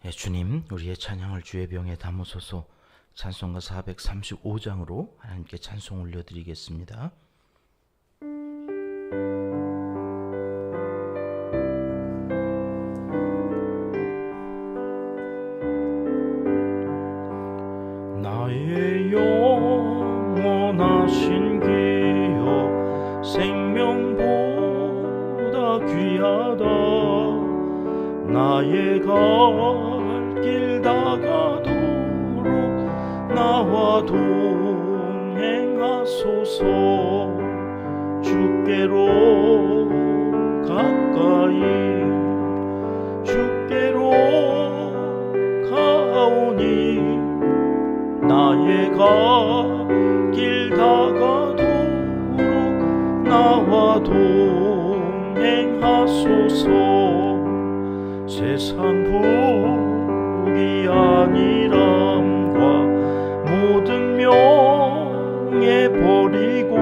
네, 주님, 우리의 찬양을 주의 병에 담으소서. 찬송가 435장으로 하나님께 찬송 올려드리겠습니다. 나의 영원하신 기업 생명보다 귀하다. 나의 갈 길 다가도록 나와 동행하소서. 주께로 가까이 주께로 가오니 나의 갈 길 다가도록 나와 동행하소서. 세상 복이 아니람과 모든 명예 버리고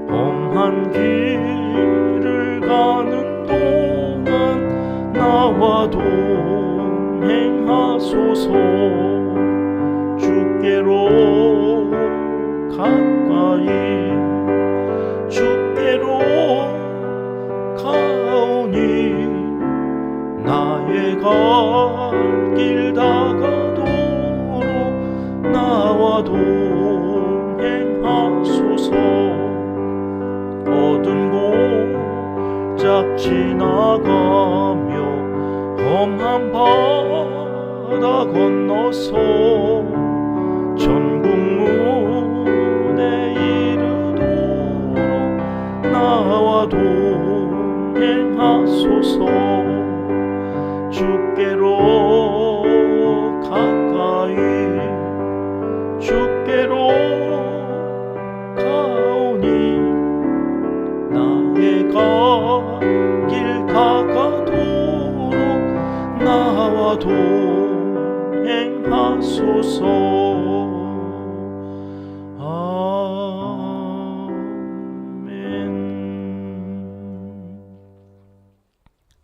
험한 길을 가는 동안 나와 동행하소서. 주께로 가까이 주께로 가오니 나의 갈 길 다가도록 나와 동행하소서. 어두운 골짝 지나가며 험한 바다 건너서 천국 문에 이르도록 나와 동행하소서. 주께로 가까이 주께로 가오니 나의 갈 길 다가도록 나와 동행하소서. 아멘.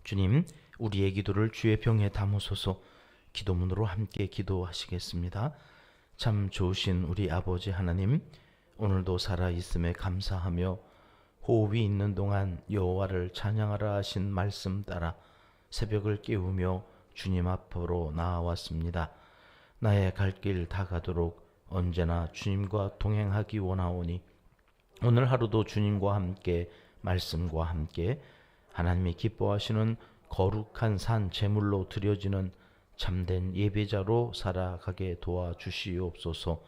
주님, 우리의 기도를 주의 병에 담으소서. 기도문으로 함께 기도하시겠습니다. 참 좋으신 우리 아버지 하나님, 오늘도 살아있음에 감사하며 호흡이 있는 동안 여호와를 찬양하라 하신 말씀 따라 새벽을 깨우며 주님 앞으로 나아왔습니다. 나의 갈 길 다가도록 언제나 주님과 동행하기 원하오니 오늘 하루도 주님과 함께 말씀과 함께 하나님이 기뻐하시는 거룩한 산 제물로 드려지는 참된 예배자로 살아가게 도와주시옵소서.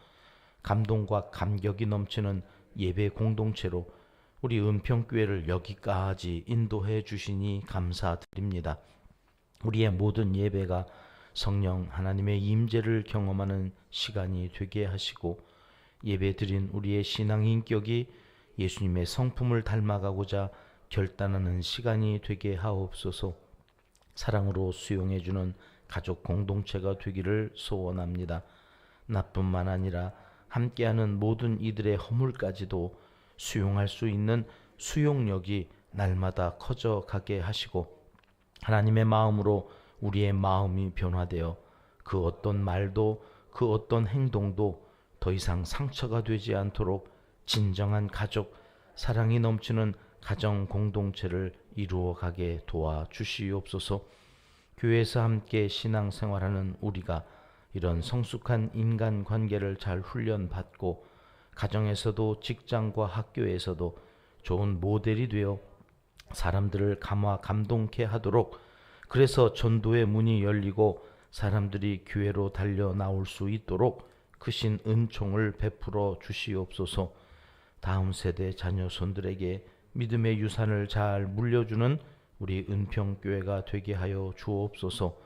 감동과 감격이 넘치는 예배 공동체로 우리 은평교회를 여기까지 인도해 주시니 감사드립니다. 우리의 모든 예배가 성령 하나님의 임재를 경험하는 시간이 되게 하시고 예배 드린 우리의 신앙 인격이 예수님의 성품을 닮아가고자 결단하는 시간이 되게 하옵소서. 사랑으로 수용해주는 가족 공동체가 되기를 소원합니다. 나뿐만 아니라 함께하는 모든 이들의 허물까지도 수용할 수 있는 수용력이 날마다 커져가게 하시고 하나님의 마음으로 우리의 마음이 변화되어 그 어떤 말도 그 어떤 행동도 더 이상 상처가 되지 않도록 진정한 가족, 사랑이 넘치는 가정 공동체를 이루어가게 도와주시옵소서. 교회에서 함께 신앙생활하는 우리가 이런 성숙한 인간관계를 잘 훈련받고 가정에서도 직장과 학교에서도 좋은 모델이 되어 사람들을 감동케 하도록, 그래서 전도의 문이 열리고 사람들이 교회로 달려 나올 수 있도록 크신 은총을 베풀어 주시옵소서. 다음 세대 자녀손들에게 믿음의 유산을 잘 물려주는 우리 은평교회가 되게 하여 주옵소서.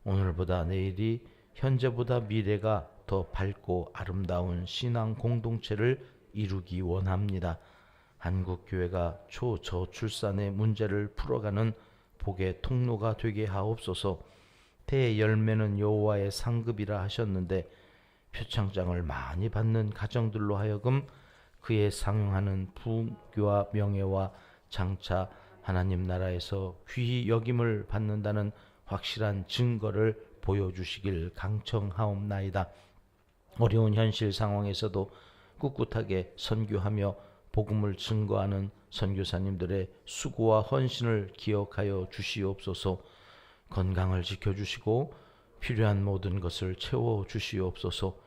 오늘보다 내일이, 현재보다 미래가 더 밝고 아름다운 신앙 공동체를 이루기 원합니다. 한국교회가 초저출산의 문제를 풀어가는 복의 통로가 되게 하옵소서. 태의 열매는 여호와의 상급이라 하셨는데 표창장을 많이 받는 가정들로 하여금 그에 상응하는 부귀와 명예와 장차 하나님 나라에서 귀히 여김을 받는다는 확실한 증거를 보여주시길 강청하옵나이다. 어려운 현실 상황에서도 꿋꿋하게 선교하며 복음을 증거하는 선교사님들의 수고와 헌신을 기억하여 주시옵소서. 건강을 지켜주시고 필요한 모든 것을 채워주시옵소서.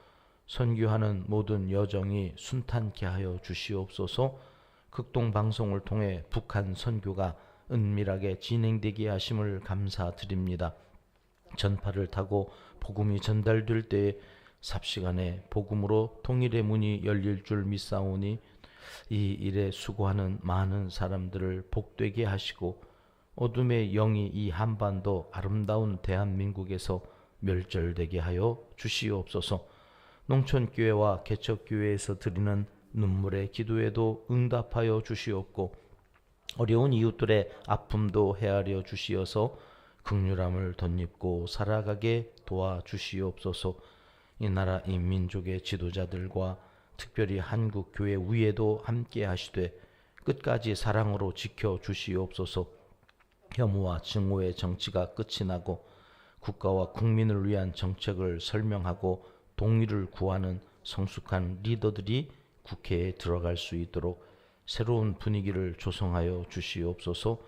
선교하는 모든 여정이 순탄케 하여 주시옵소서. 극동방송을 통해 북한 선교가 은밀하게 진행되게 하심을 감사드립니다. 전파를 타고 복음이 전달될 때에 삽시간에 복음으로 통일의 문이 열릴 줄 믿사오니 이 일에 수고하는 많은 사람들을 복되게 하시고 어둠의 영이 이 한반도 아름다운 대한민국에서 멸절되게 하여 주시옵소서. 농촌교회와 개척교회에서 드리는 눈물의 기도에도 응답하여 주시옵고 어려운 이웃들의 아픔도 헤아려 주시어서 긍휼함을 덧입고 살아가게 도와주시옵소서. 이 나라 이 민족의 지도자들과 특별히 한국 교회 위에도 함께 하시되 끝까지 사랑으로 지켜 주시옵소서. 혐오와 증오의 정치가 끝이 나고 국가와 국민을 위한 정책을 설명하고 동의를 구하는 성숙한 리더들이 국회에 들어갈 수 있도록 새로운 분위기를 조성하여 주시옵소서.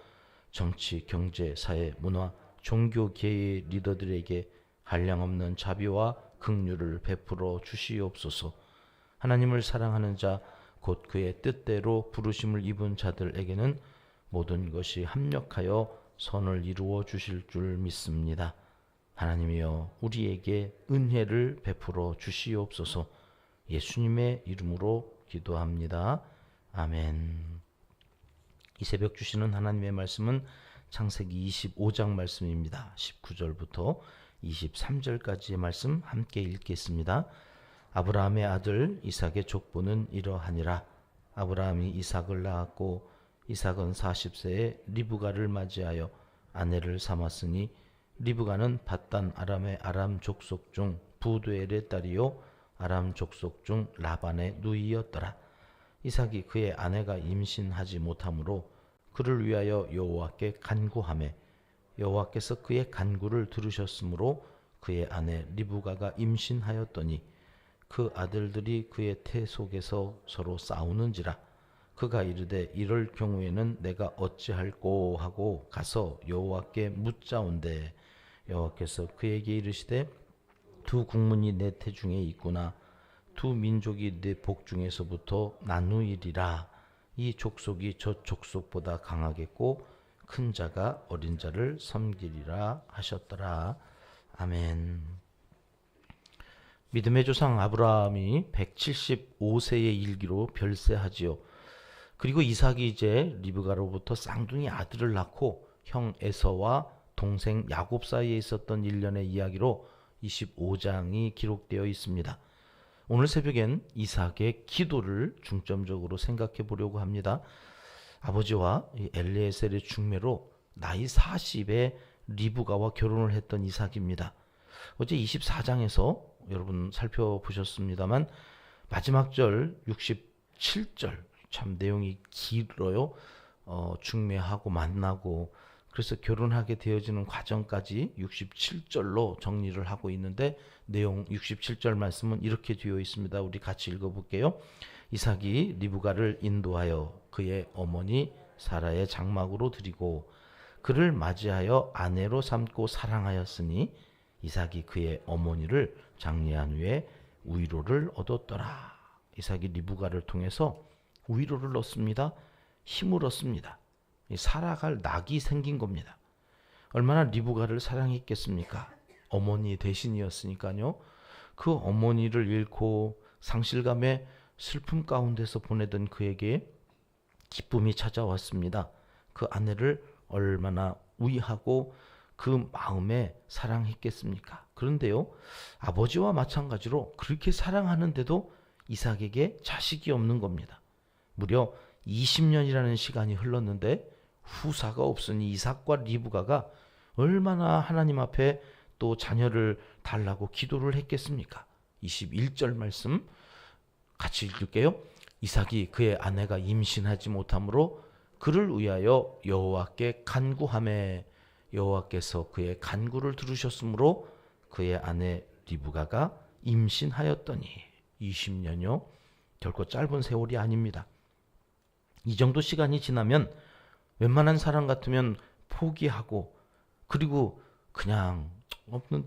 정치, 경제, 사회, 문화, 종교계의 리더들에게 한량없는 자비와 긍휼을 베풀어 주시옵소서. 하나님을 사랑하는 자, 곧 그의 뜻대로 부르심을 입은 자들에게는 모든 것이 합력하여 선을 이루어 주실 줄 믿습니다. 하나님이여 우리에게 은혜를 베풀어 주시옵소서. 예수님의 이름으로 기도합니다. 아멘. 이 새벽 주시는 하나님의 말씀은 창세기 25장 말씀입니다. 19절부터 23절까지의 말씀 함께 읽겠습니다. 아브라함의 아들 이삭의 족보는 이러하니라. 아브라함이 이삭을 낳았고 이삭은 40세에 리브가를 맞이하여 아내를 삼았으니 리브가는 밧단 아람의 아람 족속 중 부두엘의 딸이요 아람 족속 중 라반의 누이였더라. 이삭이 그의 아내가 임신하지 못하므로 그를 위하여 여호와께 간구하매 여호와께서 그의 간구를 들으셨으므로 그의 아내 리브가가 임신하였더니 그 아들들이 그의 태 속에서 서로 싸우는지라. 그가 이르되 이럴 경우에는 내가 어찌할꼬 하고 가서 여호와께 묻자온대 여호와께서 그에게 이르시되 두 국문이 내 태중에 있구나. 두 민족이 내 복 중에서부터 나누이리라. 이 족속이 저 족속보다 강하겠고 큰 자가 어린 자를 섬기리라 하셨더라. 아멘. 믿음의 조상 아브라함이 175세의 일기로 별세하지요. 그리고 이삭이 이제 리브가로부터 쌍둥이 아들을 낳고 형 에서와 동생 야곱 사이에 있었던 일련의 이야기로 25장이 기록되어 있습니다. 오늘 새벽엔 이삭의 기도를 중점적으로 생각해 보려고 합니다. 아버지와 엘리에셀의 중매로 나이 40에 리브가와 결혼을 했던 이삭입니다. 어제 24장에서 여러분 살펴보셨습니다만 마지막 절 67절 참 내용이 길어요. 중매하고 만나고 그래서 결혼하게 되어지는 과정까지 67절로 정리를 하고 있는데 내용 67절 말씀은 이렇게 되어 있습니다. 우리 같이 읽어볼게요. 이삭이 리브가를 인도하여 그의 어머니 사라의 장막으로 드리고 그를 맞이하여 아내로 삼고 사랑하였으니 이삭이 그의 어머니를 장례한 후에 위로를 얻었더라. 이삭이 리브가를 통해서 위로를 얻습니다. 힘을 얻습니다. 살아갈 낙이 생긴 겁니다. 얼마나 리브가를 사랑했겠습니까? 어머니 대신이었으니까요. 그 어머니를 잃고 상실감에 슬픔 가운데서 보내던 그에게 기쁨이 찾아왔습니다. 그 아내를 얼마나 위하고 그 마음에 사랑했겠습니까? 그런데요, 아버지와 마찬가지로 그렇게 사랑하는데도 이삭에게 자식이 없는 겁니다. 무려 20년이라는 시간이 흘렀는데 후사가 없으니 이삭과 리브가가 얼마나 하나님 앞에 또 자녀를 달라고 기도를 했겠습니까? 21절 말씀 같이 읽을게요. 이삭이 그의 아내가 임신하지 못하므로 그를 위하여 여호와께 간구하매 여호와께서 그의 간구를 들으셨으므로 그의 아내 리브가가 임신하였더니 20년요. 결코 짧은 세월이 아닙니다. 이 정도 시간이 지나면 웬만한 사람 같으면 포기하고 그리고 그냥 없는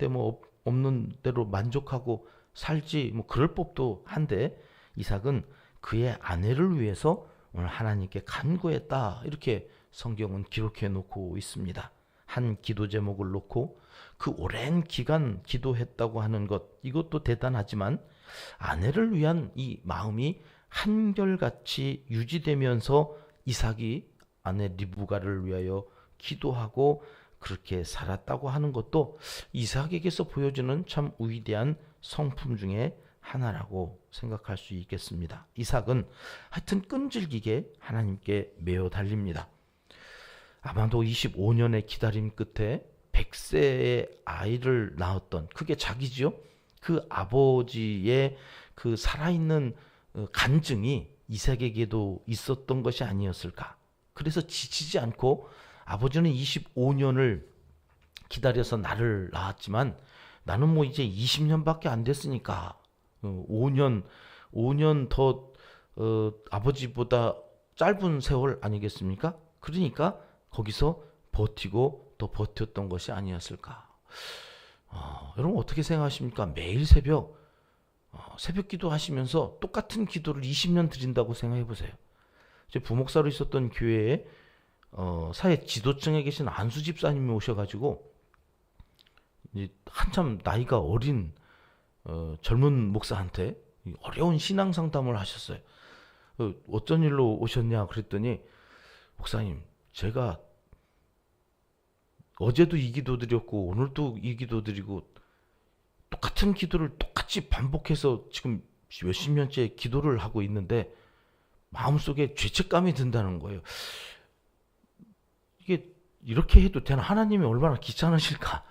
대로 만족하고 살지 그럴 법도 한데 이삭은 그의 아내를 위해서 오늘 하나님께 간구했다. 이렇게 성경은 기록해 놓고 있습니다. 한 기도 제목을 놓고 그 오랜 기간 기도했다고 하는 것 이것도 대단하지만 아내를 위한 이 마음이 한결같이 유지되면서 이삭이 아내 리브가를 위하여 기도하고 그렇게 살았다고 하는 것도 이삭에게서 보여주는 참 위대한 성품 중에 하나라고 생각할 수 있겠습니다. 이삭은 하여튼 끈질기게 하나님께 매어 달립니다. 아마도 25년의 기다림 끝에 100세의 아이를 낳았던 그게 자기지요. 그 아버지의 그 살아있는 간증이 이삭에게도 있었던 것이 아니었을까. 그래서 지치지 않고 아버지는 25년을 기다려서 나를 낳았지만 나는 이제 20년밖에 안 됐으니까 5년 더 아버지보다 짧은 세월 아니겠습니까? 그러니까 거기서 버티고 또 버텼던 것이 아니었을까. 여러분 어떻게 생각하십니까? 매일 새벽 기도 하시면서 똑같은 기도를 20년 드린다고 생각해 보세요. 제 부목사로 있었던 교회에 사회 지도층에 계신 안수 집사님이 오셔가지고 이제 한참 나이가 어린 젊은 목사한테 어려운 신앙 상담을 하셨어요. 어쩐 일로 오셨냐 그랬더니 목사님 제가 어제도 이 기도 드렸고 오늘도 이 기도 드리고 똑같은 기도를 똑같이 반복해서 지금 몇십 년째 기도를 하고 있는데 마음속에 죄책감이 든다는 거예요. 이게 이렇게 해도 되나? 하나님이 얼마나 귀찮으실까?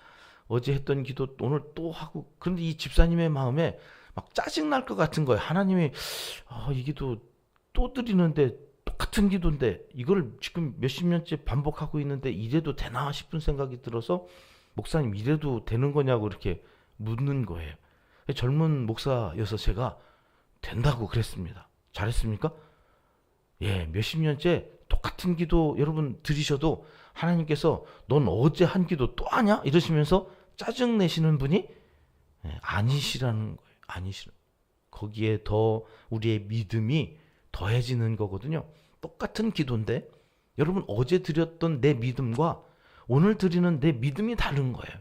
어제 했던 기도 오늘 또 하고 그런데 이 집사님의 마음에 막 짜증날 것 같은 거예요. 하나님이 이 기도 또 드리는데 똑같은 기도인데 이걸 지금 몇십 년째 반복하고 있는데 이래도 되나 싶은 생각이 들어서 목사님 이래도 되는 거냐고 이렇게 묻는 거예요. 젊은 목사여서 제가 된다고 그랬습니다. 잘했습니까? 예, 몇십 년째 똑같은 기도 여러분 드리셔도 하나님께서 넌 어제 한 기도 또 하냐? 이러시면서 짜증 내시는 분이 아니시라는 거예요. 아니시라. 거기에 더 우리의 믿음이 더해지는 거거든요. 똑같은 기도인데 여러분 어제 드렸던 내 믿음과 오늘 드리는 내 믿음이 다른 거예요.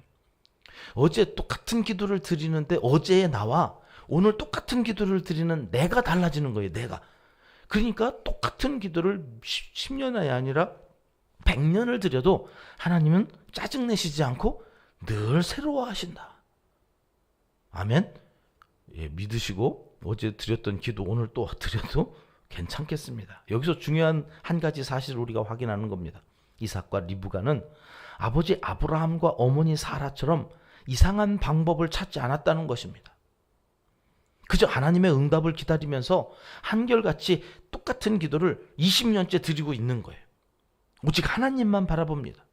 어제 똑같은 기도를 드리는데 어제의 나와 오늘 똑같은 기도를 드리는 내가 달라지는 거예요. 내가. 그러니까 똑같은 기도를 10년이 아니라 100년을 드려도 하나님은 짜증내시지 않고 늘 새로워하신다. 아멘. 예, 믿으시고 어제 드렸던 기도 오늘 또 드려도 괜찮겠습니다. 여기서 중요한 한 가지 사실을 우리가 확인하는 겁니다. 이삭과 리브가는 아버지 아브라함과 어머니 사라처럼 이상한 방법을 찾지 않았다는 것입니다. 그저 하나님의 응답을 기다리면서 한결같이 똑같은 기도를 20년째 드리고 있는 거예요. 오직 하나님만 바라봅니다.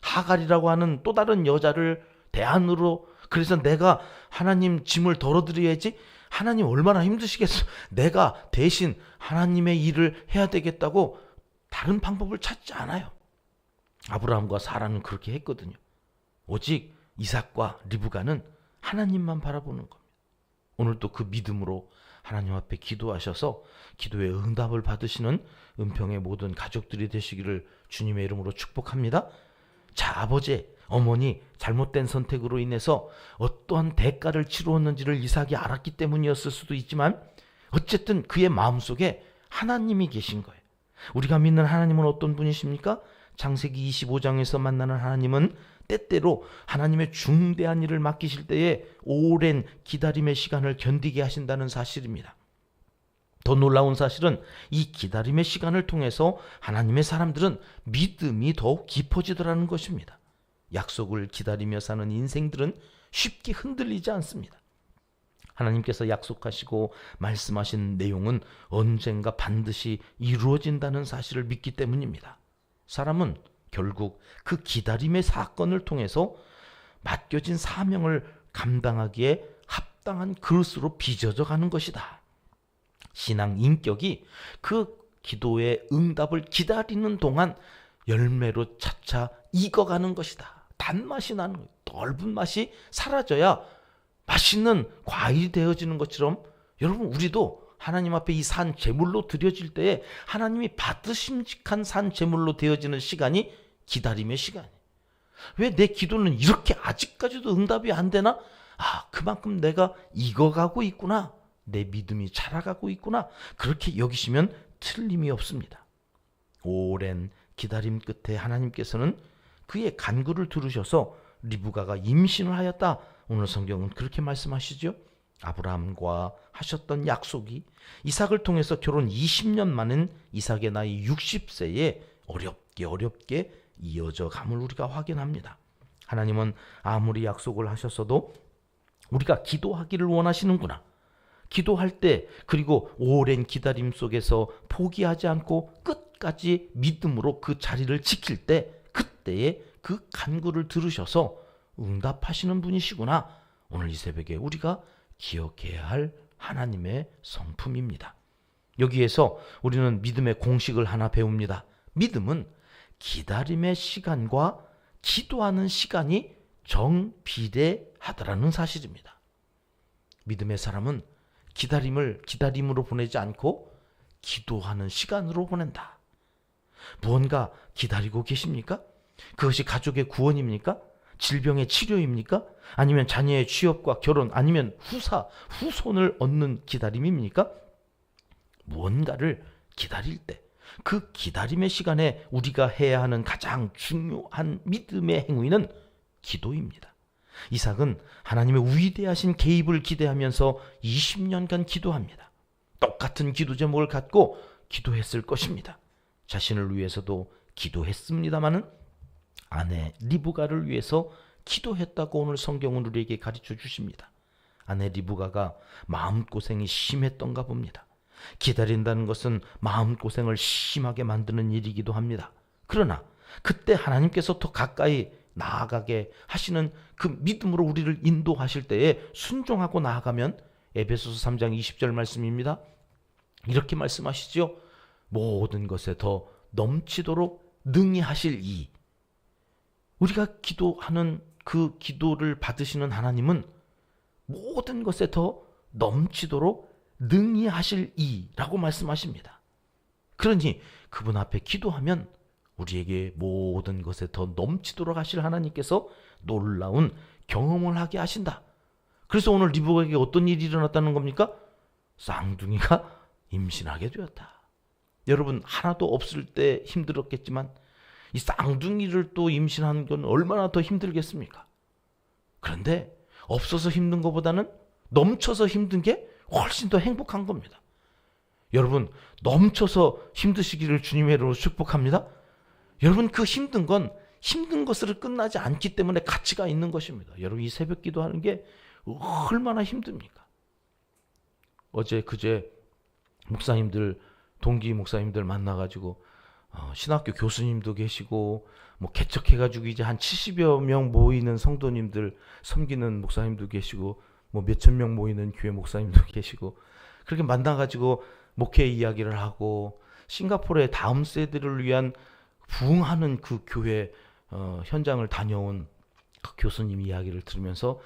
하갈이라고 하는 또 다른 여자를 대안으로 그래서 내가 하나님 짐을 덜어드려야지 하나님 얼마나 힘드시겠어. 내가 대신 하나님의 일을 해야 되겠다고 다른 방법을 찾지 않아요. 아브라함과 사라는 그렇게 했거든요. 오직 이삭과 리브가는 하나님만 바라보는 겁니다. 오늘도 그 믿음으로 하나님 앞에 기도하셔서 기도의 응답을 받으시는 은평의 모든 가족들이 되시기를 주님의 이름으로 축복합니다. 자, 아버지, 어머니 잘못된 선택으로 인해서 어떠한 대가를 치루었는지를 이삭이 알았기 때문이었을 수도 있지만 어쨌든 그의 마음속에 하나님이 계신 거예요. 우리가 믿는 하나님은 어떤 분이십니까? 창세기 25장에서 만나는 하나님은 때때로 하나님의 중대한 일을 맡기실 때에 오랜 기다림의 시간을 견디게 하신다는 사실입니다. 더 놀라운 사실은 이 기다림의 시간을 통해서 하나님의 사람들은 믿음이 더욱 깊어지더라는 것입니다. 약속을 기다리며 사는 인생들은 쉽게 흔들리지 않습니다. 하나님께서 약속하시고 말씀하신 내용은 언젠가 반드시 이루어진다는 사실을 믿기 때문입니다. 사람은 결국 그 기다림의 사건을 통해서 맡겨진 사명을 감당하기에 합당한 그릇으로 빚어져 가는 것이다. 신앙 인격이 그 기도의 응답을 기다리는 동안 열매로 차차 익어가는 것이다. 단맛이 나는 거예요. 넓은 맛이 사라져야 맛있는 과일이 되어지는 것처럼 여러분, 우리도 하나님 앞에 이 산 제물로 드려질 때에 하나님이 받으심직한 산 제물로 되어지는 시간이 기다림의 시간이에요. 왜 내 기도는 이렇게 아직까지도 응답이 안 되나? 그만큼 내가 익어가고 있구나. 내 믿음이 자라가고 있구나. 그렇게 여기시면 틀림이 없습니다. 오랜 기다림 끝에 하나님께서는 그의 간구를 들으셔서 리브가가 임신을 하였다. 오늘 성경은 그렇게 말씀하시죠. 아브라함과 하셨던 약속이 이삭을 통해서 결혼 20년 만인 이삭의 나이 60세에 어렵게 이어져 감을 우리가 확인합니다. 하나님은 아무리 약속을 하셨어도 우리가 기도하기를 원하시는구나. 기도할 때, 그리고 오랜 기다림 속에서 포기하지 않고 끝까지 믿음으로 그 자리를 지킬 때, 그때에 그 간구를 들으셔서 응답하시는 분이시구나. 오늘 이 새벽에 우리가 기억해야 할 하나님의 성품입니다. 여기에서 우리는 믿음의 공식을 하나 배웁니다. 믿음은 기다림의 시간과 기도하는 시간이 정비례하다라는 사실입니다. 믿음의 사람은 기다림을 기다림으로 보내지 않고 기도하는 시간으로 보낸다. 무언가 기다리고 계십니까? 그것이 가족의 구원입니까? 질병의 치료입니까? 아니면 자녀의 취업과 결혼, 아니면 후손을 얻는 기다림입니까? 무언가를 기다릴 때, 그 기다림의 시간에 우리가 해야 하는 가장 중요한 믿음의 행위는 기도입니다. 이삭은 하나님의 위대하신 개입을 기대하면서 20년간 기도합니다. 똑같은 기도 제목을 갖고 기도했을 것입니다. 자신을 위해서도 기도했습니다마는 아내 리브가를 위해서 기도했다고 오늘 성경은 우리에게 가르쳐 주십니다. 아내 리브가가 마음고생이 심했던가 봅니다. 기다린다는 것은 마음고생을 심하게 만드는 일이기도 합니다. 그러나 그때 하나님께서 더 가까이 나아가게 하시는 그 믿음으로 우리를 인도하실 때에 순종하고 나아가면, 에베소서 3장 20절 말씀입니다. 이렇게 말씀하시죠. 모든 것에 더 넘치도록 능히 하실 이. 우리가 기도하는 그 기도를 받으시는 하나님은 모든 것에 더 넘치도록 능히 하실 이라고 말씀하십니다. 그러니 그분 앞에 기도하면 우리에게 모든 것에 더 넘치도록 하실 하나님께서 놀라운 경험을 하게 하신다. 그래서 오늘 리브가에게 어떤 일이 일어났다는 겁니까? 쌍둥이가 임신하게 되었다. 여러분, 하나도 없을 때 힘들었겠지만 이 쌍둥이를 또 임신하는 건 얼마나 더 힘들겠습니까? 그런데 없어서 힘든 것보다는 넘쳐서 힘든 게 훨씬 더 행복한 겁니다. 여러분, 넘쳐서 힘드시기를 주님의 이름으로 축복합니다. 여러분, 그 힘든 건 힘든 것으로 끝나지 않기 때문에 가치가 있는 것입니다. 여러분, 이 새벽 기도하는 게 얼마나 힘듭니까? 어제 그제 목사님들, 동기 목사님들 만나가지고 신학교 교수님도 계시고 뭐 개척해가지고 이제 한 70여 명 모이는 성도님들 섬기는 목사님도 계시고 뭐 몇천 명 모이는 교회 목사님도 계시고, 그렇게 만나가지고 목회 이야기를 하고 싱가포르의 다음 세대를 위한 부흥하는 그 교회 현장을 다녀온 그 교수님 이야기를 들으면서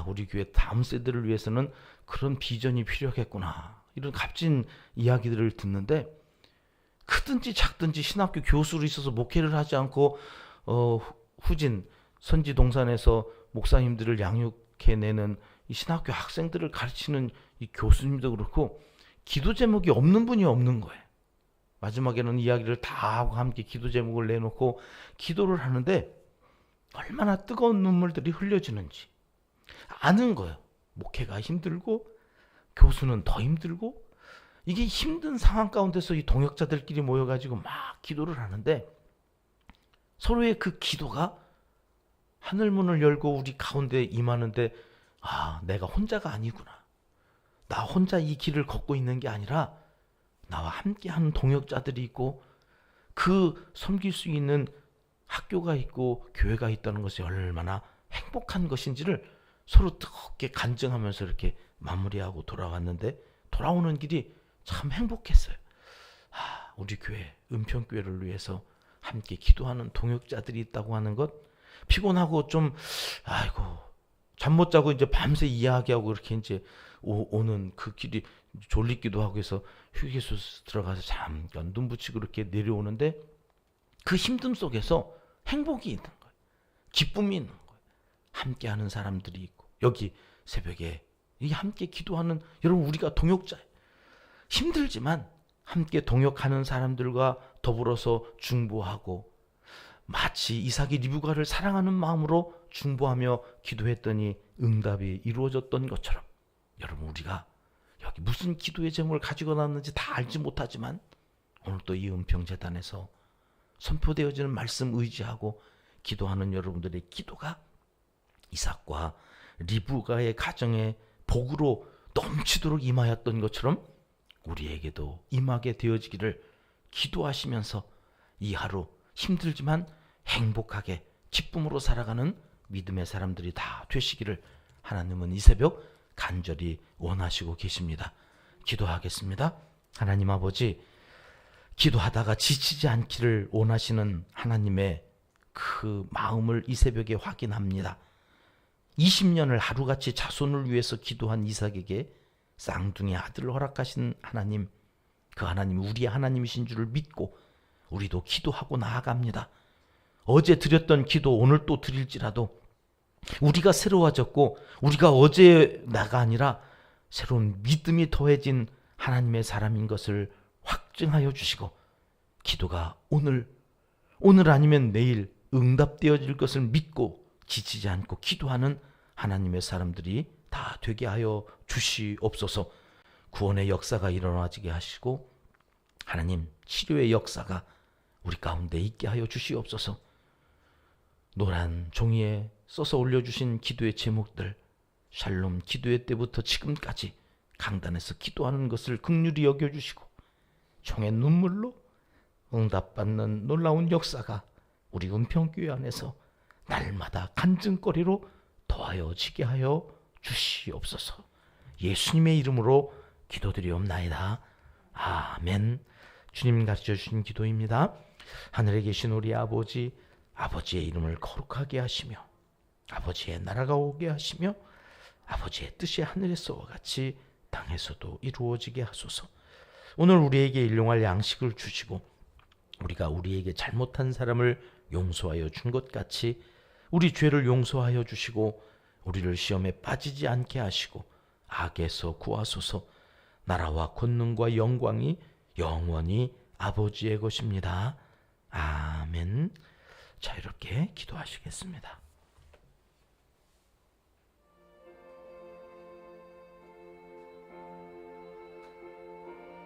우리 교회 다음 세대를 위해서는 그런 비전이 필요하겠구나, 이런 값진 이야기들을 듣는데, 크든지 작든지 신학교 교수로 있어서 목회를 하지 않고 후진 선지 동산에서 목사님들을 양육해내는 이 신학교 학생들을 가르치는 이 교수님도 그렇고 기도 제목이 없는 분이 없는 거예요. 마지막에는 이야기를 다 하고 함께 기도 제목을 내놓고 기도를 하는데 얼마나 뜨거운 눈물들이 흘려지는지 아는 거예요. 목회가 힘들고 교수는 더 힘들고, 이게 힘든 상황 가운데서 이 동역자들끼리 모여가지고 막 기도를 하는데 서로의 그 기도가 하늘문을 열고 우리 가운데 임하는데, 내가 혼자가 아니구나. 나 혼자 이 길을 걷고 있는 게 아니라 나와 함께하는 동역자들이 있고 그 섬길 수 있는 학교가 있고 교회가 있다는 것이 얼마나 행복한 것인지를 서로 뜨겁게 간증하면서 이렇게 마무리하고 돌아왔는데 돌아오는 길이 참 행복했어요. 우리 교회, 은평교회를 위해서 함께 기도하는 동역자들이 있다고 하는 것, 피곤하고 좀 잠 못 자고 이제 밤새 이야기하고 이렇게 이제 오는 그 길이 졸리기도 하고 해서 휴게소 들어가서 잠깐 눈 붙이고 이렇게 내려오는데 그 힘듦 속에서 행복이 있는 거예요. 기쁨이 있는 거예요. 함께하는 사람들이 있고 여기 새벽에 이 함께 기도하는 여러분, 우리가 동역자예요. 힘들지만 함께 동역하는 사람들과 더불어서 중보하고 마치 이삭이 리브가를 사랑하는 마음으로 중보하며 기도했더니 응답이 이루어졌던 것처럼 여러분, 우리가 여기 무슨 기도의 제목을 가지고 나왔는지 다 알지 못하지만 오늘 또 이 은평재단에서 선포되어지는 말씀 의지하고 기도하는 여러분들의 기도가 이삭과 리브가의 가정에 복으로 넘치도록 임하였던 것처럼 우리에게도 임하게 되어지기를 기도하시면서 이 하루 힘들지만 행복하게 기쁨으로 살아가는 믿음의 사람들이 다 되시기를 하나님은 이 새벽 간절히 원하시고 계십니다. 기도하겠습니다. 하나님 아버지, 기도하다가 지치지 않기를 원하시는 하나님의 그 마음을 이 새벽에 확인합니다. 20년을 하루같이 자손을 위해서 기도한 이삭에게 쌍둥이 아들을 허락하신 하나님, 그 하나님 우리의 하나님이신 줄을 믿고 우리도 기도하고 나아갑니다. 어제 드렸던 기도 오늘 또 드릴지라도 우리가 새로워졌고 우리가 어제 나가 아니라 새로운 믿음이 더해진 하나님의 사람인 것을 확증하여 주시고 기도가 오늘 아니면 내일 응답되어질 것을 믿고 지치지 않고 기도하는 하나님의 사람들이 다 되게 하여 주시옵소서. 구원의 역사가 일어나지게 하시고 하나님 치료의 역사가 우리 가운데 있게 하여 주시옵소서. 노란 종이에 써서 올려주신 기도의 제목들, 샬롬 기도회 때부터 지금까지 강단에서 기도하는 것을 긍휼히 여겨주시고 종의 눈물로 응답받는 놀라운 역사가 우리 은평교회 안에서 날마다 간증거리로 더하여지게 하여 주시옵소서. 예수님의 이름으로 기도드리옵나이다. 아멘. 주님 가르쳐 주신 기도입니다. 하늘에 계신 우리 아버지, 아버지의 이름을 거룩하게 하시며 아버지의 나라가 오게 하시며 아버지의 뜻이 하늘에서와 같이 땅에서도 이루어지게 하소서. 오늘 우리에게 일용할 양식을 주시고 우리가 우리에게 잘못한 사람을 용서하여 준 것 같이 우리 죄를 용서하여 주시고 우리를 시험에 빠지지 않게 하시고 악에서 구하소서. 나라와 권능과 영광이 영원히 아버지의 것입니다. 아멘. 자, 이렇게 기도하시겠습니다.